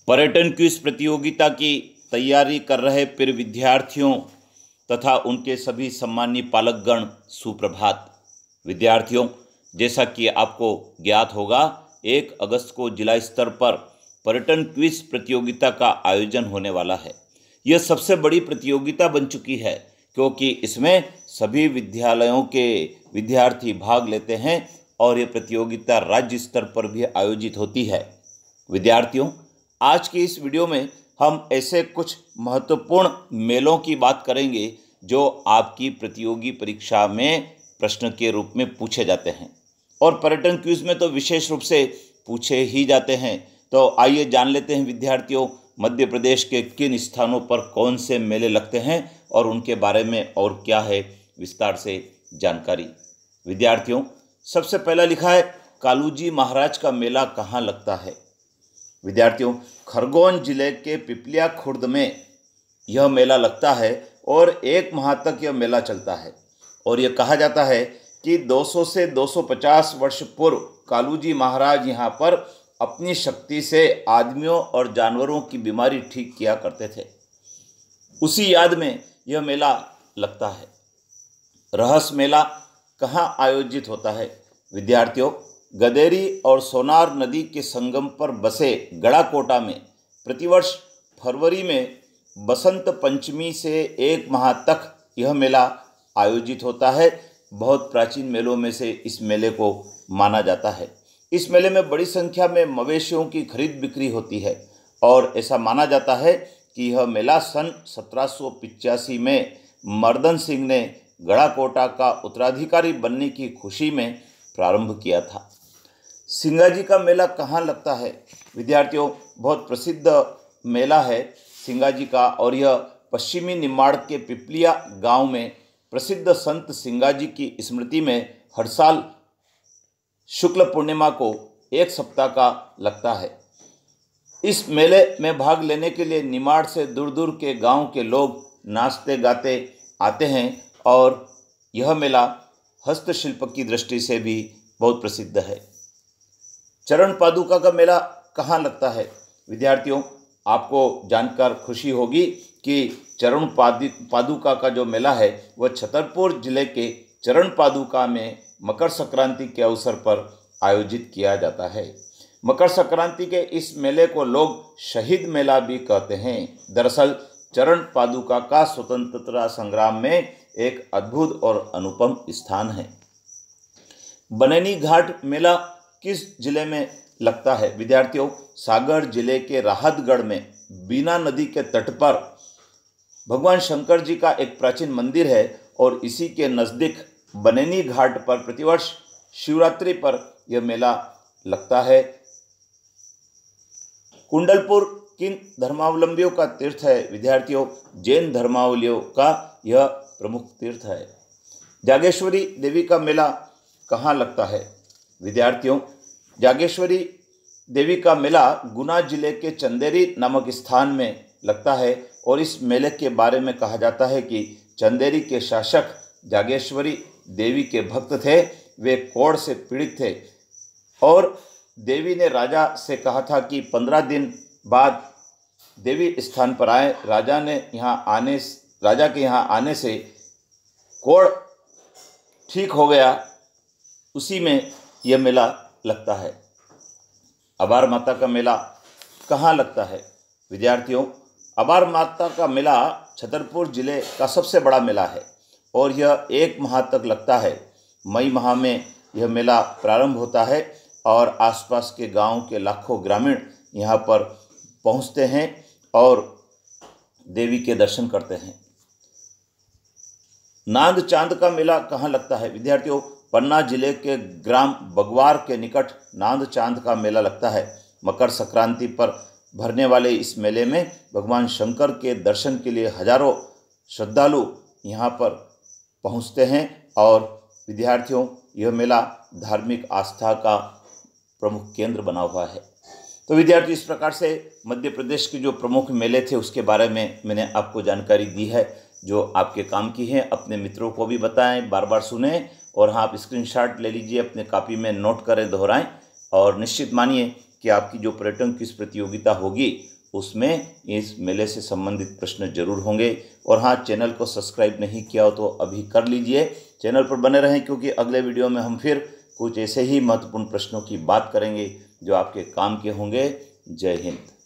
पर्यटन क्विज प्रतियोगिता की तैयारी कर रहे प्रिय विद्यार्थियों तथा उनके सभी सम्मानीय पालकगण सुप्रभात। विद्यार्थियों, जैसा कि आपको ज्ञात होगा 1 अगस्त को जिला स्तर पर पर्यटन क्विज प्रतियोगिता का आयोजन होने वाला है। यह सबसे बड़ी प्रतियोगिता बन चुकी है क्योंकि इसमें सभी विद्यालयों के विद्यार्थी भाग लेते हैं और ये प्रतियोगिता राज्य स्तर पर भी आयोजित होती है। विद्यार्थियों, आज की इस वीडियो में हम ऐसे कुछ महत्वपूर्ण मेलों की बात करेंगे जो आपकी प्रतियोगी परीक्षा में प्रश्न के रूप में पूछे जाते हैं और पर्यटन क्विज में तो विशेष रूप से पूछे ही जाते हैं। तो आइए जान लेते हैं विद्यार्थियों, मध्य प्रदेश के किन स्थानों पर कौन से मेले लगते हैं और उनके बारे में और क्या है विस्तार से जानकारी। विद्यार्थियों, सबसे पहला लिखा है कालूजी महाराज का मेला कहाँ लगता है। विद्यार्थियों, खरगोन जिले के पिपलिया खुर्द में यह मेला लगता है और 1 माह तक यह मेला चलता है और यह कहा जाता है कि 200 से 250 वर्ष पूर्व कालूजी महाराज यहाँ पर अपनी शक्ति से आदमियों और जानवरों की बीमारी ठीक किया करते थे। उसी याद में यह मेला लगता है। रहस्य मेला कहाँ आयोजित होता है। विद्यार्थियों, गदेरी और सोनार नदी के संगम पर बसे गड़ाकोटा में प्रतिवर्ष फरवरी में बसंत पंचमी से 1 माह तक यह मेला आयोजित होता है। बहुत प्राचीन मेलों में से इस मेले को माना जाता है। इस मेले में बड़ी संख्या में मवेशियों की खरीद बिक्री होती है और ऐसा माना जाता है कि यह मेला सन 1785 में मर्दन सिंह ने गड़ाकोटा का उत्तराधिकारी बनने की खुशी में प्रारंभ किया था। सिंगाजी का मेला कहाँ लगता है। विद्यार्थियों, बहुत प्रसिद्ध मेला है सिंगाजी का और यह पश्चिमी निमाड़ के पिपलिया गांव में प्रसिद्ध संत सिंगाजी की स्मृति में हर साल शुक्ल पूर्णिमा को 1 सप्ताह का लगता है। इस मेले में भाग लेने के लिए निमाड़ से दूर दूर के गांव के लोग नाचते गाते आते हैं और यह मेला हस्तशिल्प की दृष्टि से भी बहुत प्रसिद्ध है। चरण पादुका का मेला कहाँ लगता है। विद्यार्थियों, आपको जानकर खुशी होगी कि चरण पादुका का जो मेला है वह छतरपुर जिले के चरण पादुका में मकर संक्रांति के अवसर पर आयोजित किया जाता है। मकर संक्रांति के इस मेले को लोग शहीद मेला भी कहते हैं। दरअसल चरण पादुका का स्वतंत्रता संग्राम में एक अद्भुत और अनुपम स्थान है। बनैनी घाट मेला किस जिले में लगता है। विद्यार्थियों, सागर जिले के राहतगढ़ में बीना नदी के तट पर भगवान शंकर जी का एक प्राचीन मंदिर है और इसी के नज़दीक बनैनी घाट पर प्रतिवर्ष शिवरात्रि पर यह मेला लगता है। कुंडलपुर किन धर्मावलंबियों का तीर्थ है। विद्यार्थियों, जैन धर्मावलंबियों का यह प्रमुख तीर्थ है। जागेश्वरी देवी का मेला कहाँ लगता है। विद्यार्थियों, जागेश्वरी देवी का मेला गुना जिले के चंदेरी नामक स्थान में लगता है और इस मेले के बारे में कहा जाता है कि चंदेरी के शासक जागेश्वरी देवी के भक्त थे। वे कोढ़ से पीड़ित थे और देवी ने राजा से कहा था कि 15 दिन बाद देवी स्थान पर आए। राजा के यहाँ आने से कोढ़ ठीक हो गया। उसी में यह मेला लगता है। अबार माता का मेला कहाँ लगता है। विद्यार्थियों, अबार माता का मेला छतरपुर जिले का सबसे बड़ा मेला है और यह 1 माह तक लगता है। मई माह में यह मेला प्रारंभ होता है और आसपास के गांव के लाखों ग्रामीण यहाँ पर पहुँचते हैं और देवी के दर्शन करते हैं। नांद चांद का मेला कहाँ लगता है। विद्यार्थियों, पन्ना जिले के ग्राम बगवार के निकट नांद चांद का मेला लगता है। मकर संक्रांति पर भरने वाले इस मेले में भगवान शंकर के दर्शन के लिए हजारों श्रद्धालु यहाँ पर पहुँचते हैं और विद्यार्थियों, यह मेला धार्मिक आस्था का प्रमुख केंद्र बना हुआ है। तो विद्यार्थी, इस प्रकार से मध्य प्रदेश के जो प्रमुख मेले थे उसके बारे में मैंने आपको जानकारी दी है जो आपके काम की है। अपने मित्रों को भी बताएं, बार बार सुनें और हाँ, आप स्क्रीनशॉट ले लीजिए, अपने कॉपी में नोट करें, दोहराएं और निश्चित मानिए कि आपकी जो पर्यटन क्विज प्रतियोगिता होगी उसमें इस मेले से संबंधित प्रश्न जरूर होंगे। और हाँ, चैनल को सब्सक्राइब नहीं किया हो तो अभी कर लीजिए, चैनल पर बने रहें, क्योंकि अगले वीडियो में हम फिर कुछ ऐसे ही महत्वपूर्ण प्रश्नों की बात करेंगे जो आपके काम के होंगे। जय हिंद।